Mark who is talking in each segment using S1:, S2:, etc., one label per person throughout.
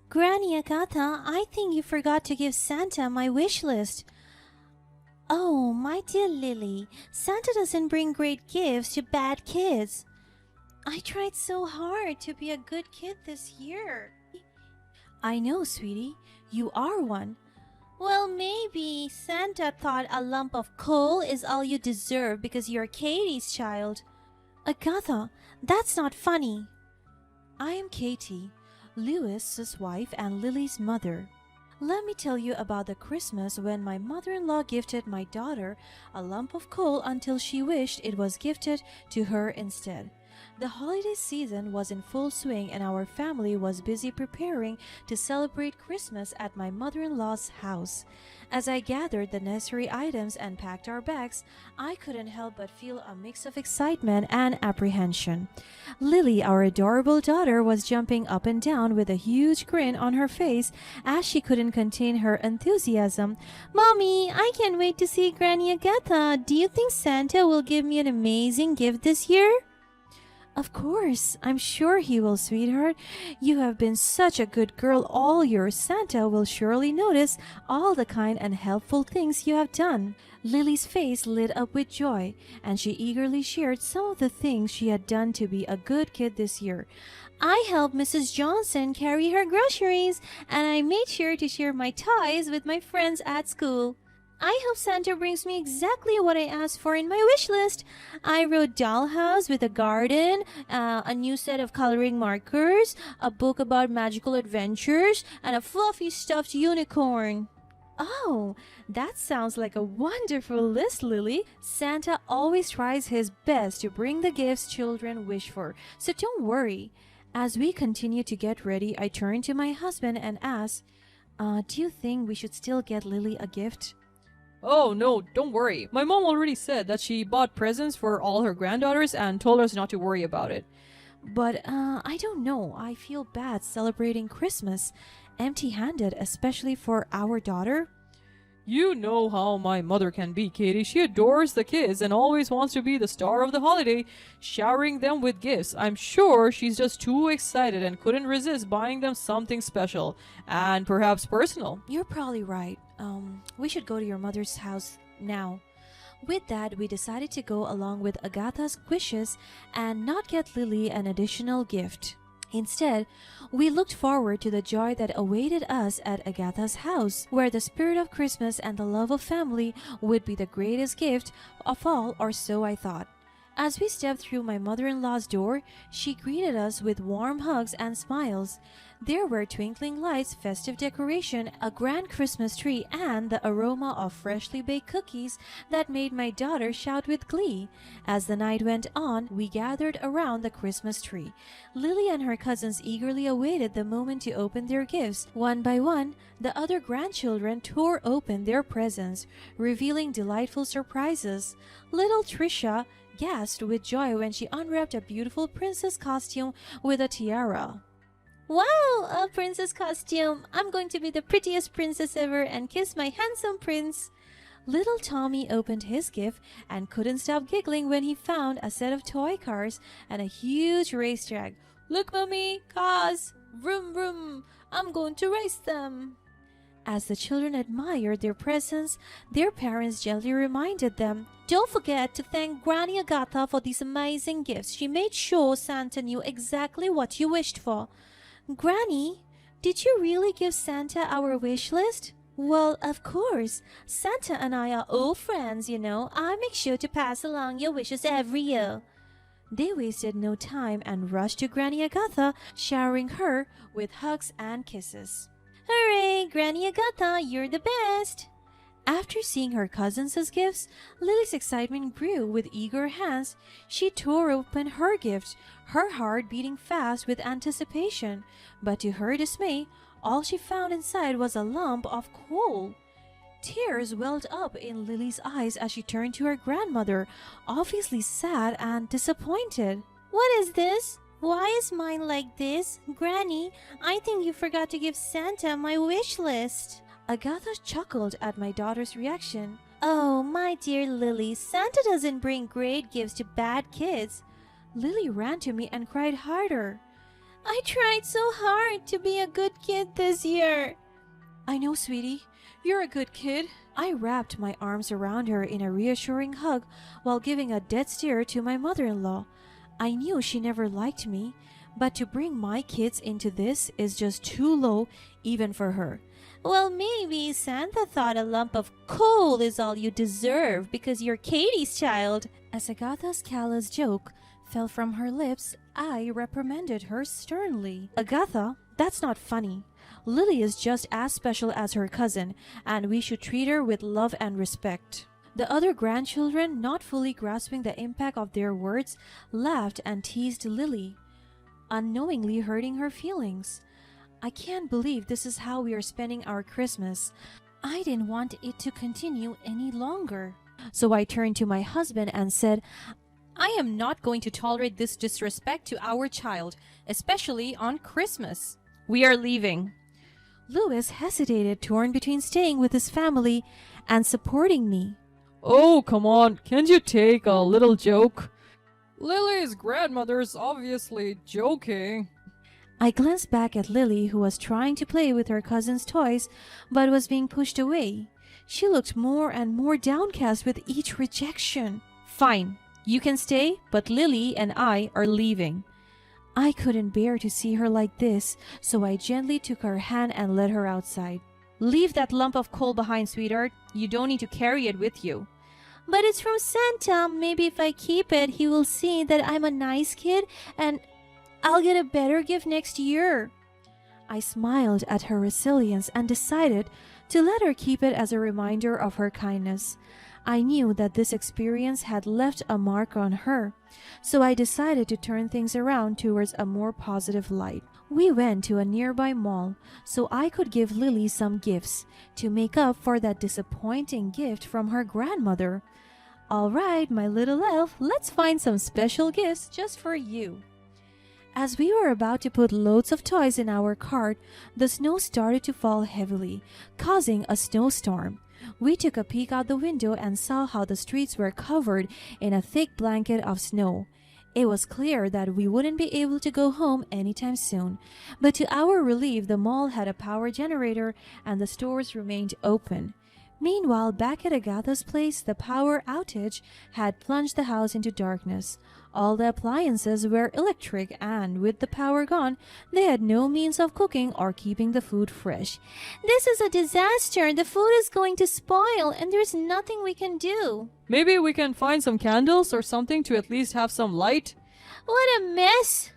S1: Granny Agatha, I think you forgot to give Santa my wish list. Oh, my dear Lily, Santa doesn't bring great gifts to bad kids. I tried so hard to be a good kid this year. I know, sweetie, you are one. Well, maybe Santa thought a lump of coal is all you deserve because you're Katie's child. Agatha, that's not funny. I am Katie, Lewis's wife and Lily's mother. Let me tell you about the Christmas when my mother-in-law gifted my daughter a lump of coal until she wished it was gifted to her instead. The holiday season was in full swing and our family was busy preparing to celebrate Christmas at my mother-in-law's house. As I gathered the necessary items and packed our bags, I couldn't help but feel a mix of excitement and apprehension. Lily, our adorable daughter, was jumping up and down with a huge grin on her face as she couldn't contain her enthusiasm. Mommy, I can't wait to see Granny Agatha. Do you think Santa will give me an amazing gift this year? Of course, I'm sure he will, sweetheart. You have been such a good girl all year. Santa will surely notice all the kind and helpful things you have done. Lily's face lit up with joy, and she eagerly shared some of the things she had done to be a good kid this year. I helped Mrs. Johnson carry her groceries, and I made sure to share my toys with my friends at school. I hope Santa brings me exactly what I asked for in my wish list. I wrote dollhouse with a garden, a new set of coloring markers, a book about magical adventures, and a fluffy stuffed unicorn. Oh, that sounds like a wonderful list, Lily. Santa always tries his best to bring the gifts children wish for, so don't worry. As we continue to get ready, I turned to my husband and asked, do you think we should still get Lily a gift?
S2: Oh, no, don't worry. My mom already said that she bought presents for all her granddaughters and told us not to worry about it.
S1: But I don't know. I feel bad celebrating Christmas empty-handed, especially for our daughter.
S2: You know how my mother can be, Katie. She adores the kids and always wants to be the star of the holiday, showering them with gifts. I'm sure she's just too excited and couldn't resist buying them something special and perhaps personal.
S1: You're probably right. We should go to your mother's house now. With that, we decided to go along with Agatha's wishes and not get Lily an additional gift. Instead, we looked forward to the joy that awaited us at Agatha's house, where the spirit of Christmas and the love of family would be the greatest gift of all, or so I thought. As we stepped through my mother-in-law's door, she greeted us with warm hugs and smiles. There were twinkling lights, festive decoration, a grand Christmas tree, and the aroma of freshly baked cookies that made my daughter shout with glee. As the night went on, we gathered around the Christmas tree. Lily and her cousins eagerly awaited the moment to open their gifts. One by one, the other grandchildren tore open their presents, revealing delightful surprises. Little Trisha gasped with joy when she unwrapped a beautiful princess costume with a tiara. Wow, a princess costume! I'm going to be the prettiest princess ever and kiss my handsome prince. Little Tommy opened his gift and couldn't stop giggling when he found a set of toy cars and a huge racetrack. Look, Mommy, cars! Vroom, vroom! I'm going to race them! As the children admired their presents, their parents gently reminded them, "Don't forget to thank Granny Agatha for these amazing gifts. She made sure Santa knew exactly what you wished for." Granny, did you really give Santa our wish list? Well, of course. Santa and I are old friends, you know. I make sure to pass along your wishes every year. They wasted no time and rushed to Granny Agatha, showering her with hugs and kisses. Hooray, Granny Agatha, you're the best! After seeing her cousins' gifts, Lily's excitement grew. With eager hands, she tore open her gift, her heart beating fast with anticipation. But to her dismay, all she found inside was a lump of coal. Tears welled up in Lily's eyes as she turned to her grandmother, obviously sad and disappointed. What is this? Why is mine like this? Granny, I think you forgot to give Santa my wish list. Agatha chuckled at my daughter's reaction. Oh, my dear Lily, Santa doesn't bring great gifts to bad kids. Lily ran to me and cried harder. I tried so hard to be a good kid this year. I know, sweetie. You're a good kid. I wrapped my arms around her in a reassuring hug while giving a dead stare to my mother-in-law. I knew she never liked me, but to bring my kids into this is just too low even for her. Well, maybe Santa thought a lump of coal is all you deserve because you're Katie's child. As Agatha's callous joke fell from her lips, I reprimanded her sternly. Agatha, that's not funny. Lily is just as special as her cousin, and we should treat her with love and respect. The other grandchildren, not fully grasping the impact of their words, laughed and teased Lily, unknowingly hurting her feelings. I can't believe this is how we are spending our Christmas. I didn't want it to continue any longer. So I turned to my husband and said, I am not going to tolerate this disrespect to our child, especially on Christmas. We are leaving. Louis hesitated, torn between staying with his family and supporting me.
S2: Oh, come on, can't you take a little joke? Lily's grandmother's obviously joking.
S1: I glanced back at Lily, who was trying to play with her cousin's toys, but was being pushed away. She looked more and more downcast with each rejection. Fine, you can stay, but Lily and I are leaving. I couldn't bear to see her like this, so I gently took her hand and led her outside. Leave that lump of coal behind, sweetheart. You don't need to carry it with you. But it's from Santa. Maybe if I keep it, he will see that I'm a nice kid and I'll get a better gift next year. I smiled at her resilience and decided to let her keep it as a reminder of her kindness. I knew that this experience had left a mark on her, so I decided to turn things around towards a more positive light. We went to a nearby mall so I could give Lily some gifts to make up for that disappointing gift from her grandmother. All right, my little elf, let's find some special gifts just for you. As we were about to put loads of toys in our cart, the snow started to fall heavily, causing a snowstorm. We took a peek out the window and saw how the streets were covered in a thick blanket of snow. It was clear that we wouldn't be able to go home anytime soon, but to our relief, the mall had a power generator and the stores remained open. Meanwhile, back at Agatha's place, the power outage had plunged the house into darkness. All the appliances were electric, and with the power gone, they had no means of cooking or keeping the food fresh. This is a disaster. The food is going to spoil, and there's nothing we can do.
S2: Maybe we can find some candles or something to at least have some light.
S1: What a mess!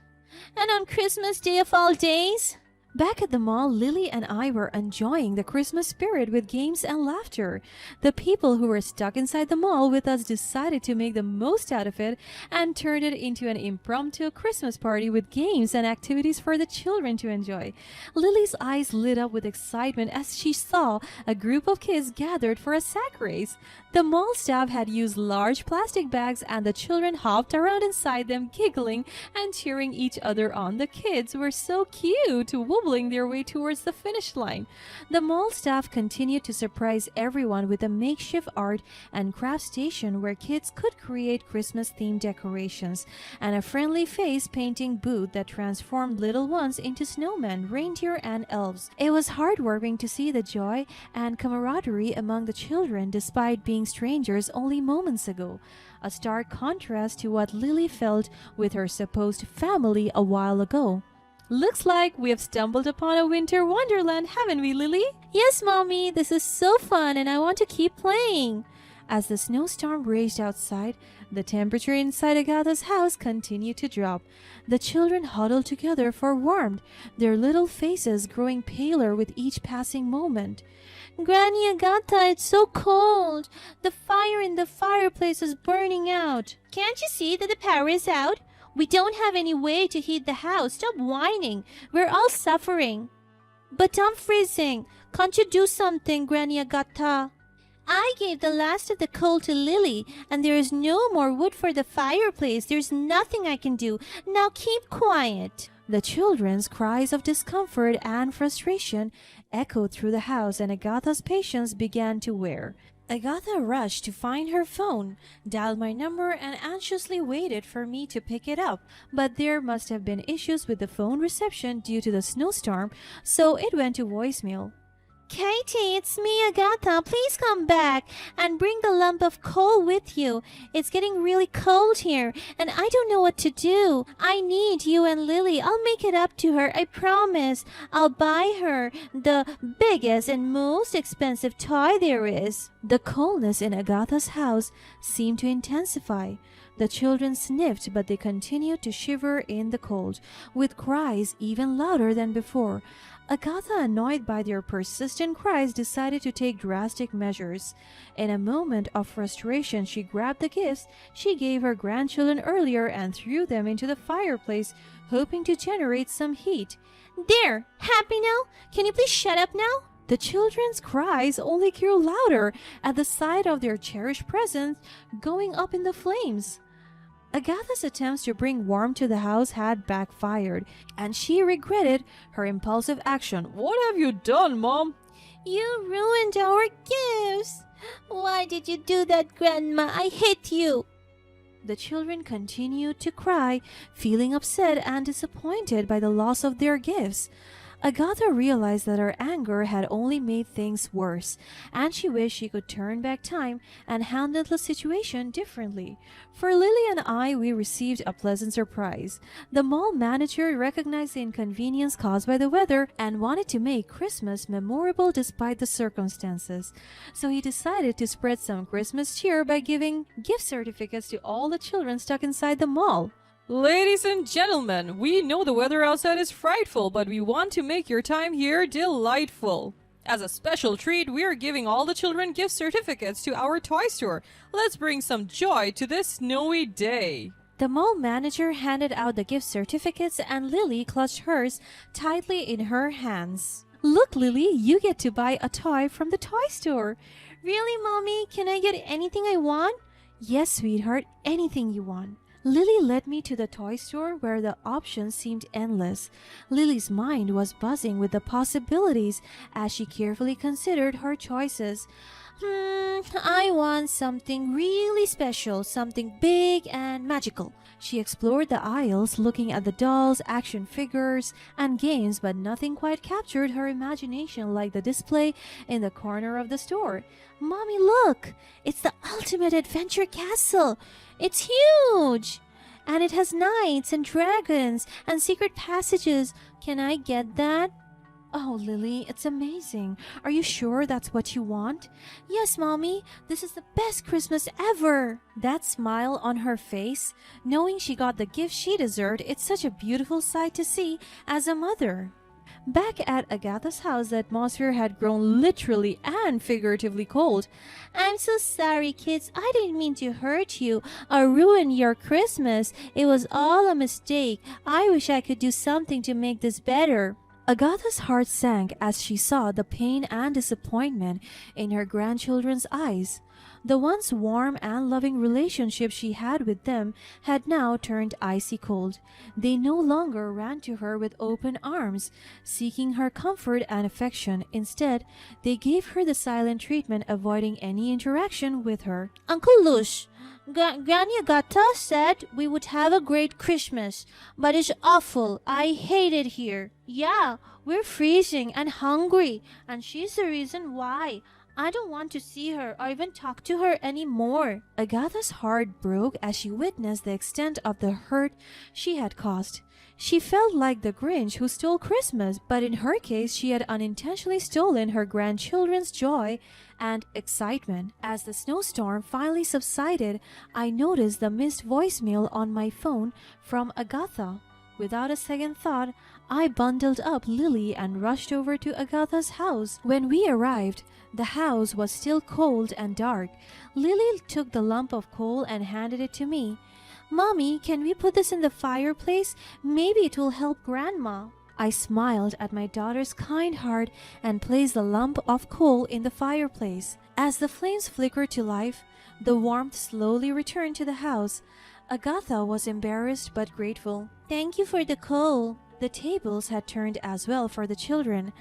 S1: And on Christmas Day of all days? Back at the mall, Lily and I were enjoying the Christmas spirit with games and laughter. The people who were stuck inside the mall with us decided to make the most out of it and turned it into an impromptu Christmas party with games and activities for the children to enjoy. Lily's eyes lit up with excitement as she saw a group of kids gathered for a sack race. The mall staff had used large plastic bags and the children hopped around inside them, giggling and cheering each other on. The kids were so cute, wobbling their way towards the finish line. The mall staff continued to surprise everyone with a makeshift art and craft station where kids could create Christmas-themed decorations and a friendly face painting booth that transformed little ones into snowmen, reindeer, and elves. It was heartwarming to see the joy and camaraderie among the children despite being strangers only moments ago, a stark contrast to what Lily felt with her supposed family a while ago. Looks like we have stumbled upon a winter wonderland, haven't we, Lily? Yes, Mommy, this is so fun and I want to keep playing. As the snowstorm raged outside, the temperature inside Agatha's house continued to drop. The children huddled together for warmth, their little faces growing paler with each passing moment. Granny Agatha, it's so cold. The fire in the fireplace is burning out. Can't you see that the power is out? We don't have any way to heat the house. Stop whining. We're all suffering. But I'm freezing. Can't you do something, Granny Agatha? I gave the last of the coal to Lily, and there is no more wood for the fireplace. There's nothing I can do. Now keep quiet. The children's cries of discomfort and frustration echoed through the house, and Agatha's patience began to wear. Agatha rushed to find her phone, dialed my number, and anxiously waited for me to pick it up. But there must have been issues with the phone reception due to the snowstorm, so it went to voicemail. Katie, it's me, Agatha. Please come back and bring the lump of coal with you. It's getting really cold here, and I don't know what to do. I need you and Lily. I'll make it up to her, I promise. I'll buy her the biggest and most expensive toy there is. The coldness in Agatha's house seemed to intensify. The children sniffed, but they continued to shiver in the cold, with cries even louder than before. Agatha, annoyed by their persistent cries, decided to take drastic measures. In a moment of frustration, she grabbed the gifts she gave her grandchildren earlier and threw them into the fireplace, hoping to generate some heat. There! Happy now? Can you please shut up now? The children's cries only grew louder at the sight of their cherished presents going up in the flames. Agatha's attempts to bring warmth to the house had backfired, and she regretted her impulsive action.
S2: What have you done, Mom?
S1: You ruined our gifts. Why did you do that, Grandma? I hate you. The children continued to cry, feeling upset and disappointed by the loss of their gifts. Agatha realized that her anger had only made things worse, and she wished she could turn back time and handle the situation differently. For Lily and I, we received a pleasant surprise. The mall manager recognized the inconvenience caused by the weather and wanted to make Christmas memorable despite the circumstances. So he decided to spread some Christmas cheer by giving gift certificates to all the children stuck inside the mall.
S2: Ladies and gentlemen, we know the weather outside is frightful, but we want to make your time here delightful. As a special treat, we are giving all the children gift certificates to our toy store. Let's bring some joy to this snowy day.
S1: The mall manager handed out the gift certificates and Lily clutched hers tightly in her hands. Look, Lily, you get to buy a toy from the toy store. Really, Mommy? Can I get anything I want? Yes, sweetheart, anything you want. Lily led me to the toy store where the options seemed endless. Lily's mind was buzzing with the possibilities as she carefully considered her choices. I want something really special, something big and magical. She explored the aisles, looking at the dolls, action figures, and games, but nothing quite captured her imagination like the display in the corner of the store. Mommy, look! It's the ultimate adventure castle! It's huge! And it has knights and dragons and secret passages. Can I get that? Oh, Lily, it's amazing. Are you sure that's what you want? Yes, Mommy. This is the best Christmas ever. That smile on her face, knowing she got the gift she deserved, it's such a beautiful sight to see as a mother. Back at Agatha's house, the atmosphere had grown literally and figuratively cold. I'm so sorry, kids. I didn't mean to hurt you or ruin your Christmas. It was all a mistake. I wish I could do something to make this better. Agatha's heart sank as she saw the pain and disappointment in her grandchildren's eyes. The once warm and loving relationship she had with them had now turned icy cold. They no longer ran to her with open arms, seeking her comfort and affection. Instead, they gave her the silent treatment, avoiding any interaction with her. Uncle Lush, Granny Agatha said we would have a great Christmas, but it's awful. I hate it here. Yeah, we're freezing and hungry, and she's the reason why. I don't want to see her or even talk to her anymore. Agatha's heart broke as she witnessed the extent of the hurt she had caused. She felt like the Grinch who stole Christmas, but in her case, she had unintentionally stolen her grandchildren's joy and excitement. As the snowstorm finally subsided, I noticed the missed voicemail on my phone from Agatha. Without a second thought, I bundled up Lily and rushed over to Agatha's house. When we arrived, the house was still cold and dark. Lily took the lump of coal and handed it to me. Mommy, can we put this in the fireplace? Maybe it will help Grandma. I smiled at my daughter's kind heart and placed the lump of coal in the fireplace. As the flames flickered to life, the warmth slowly returned to the house. Agatha was embarrassed but grateful. Thank you for the coal. The tables had turned as well for the children.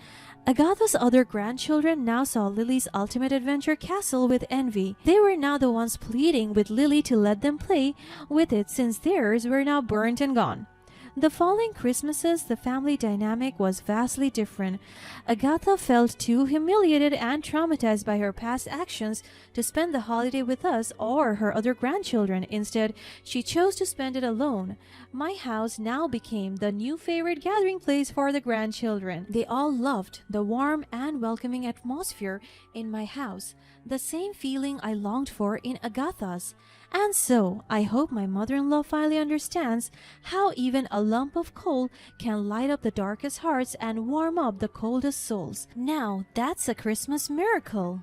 S1: Agatha's other grandchildren now saw Lily's ultimate adventure castle with envy. They were now the ones pleading with Lily to let them play with it since theirs were now burnt and gone. The following Christmases, the family dynamic was vastly different. Agatha felt too humiliated and traumatized by her past actions to spend the holiday with us or her other grandchildren. Instead, she chose to spend it alone. My house now became the new favorite gathering place for the grandchildren. They all loved the warm and welcoming atmosphere in my house, the same feeling I longed for in Agatha's. And so, I hope my mother-in-law finally understands how even a lump of coal can light up the darkest hearts and warm up the coldest souls. Now, that's a Christmas miracle.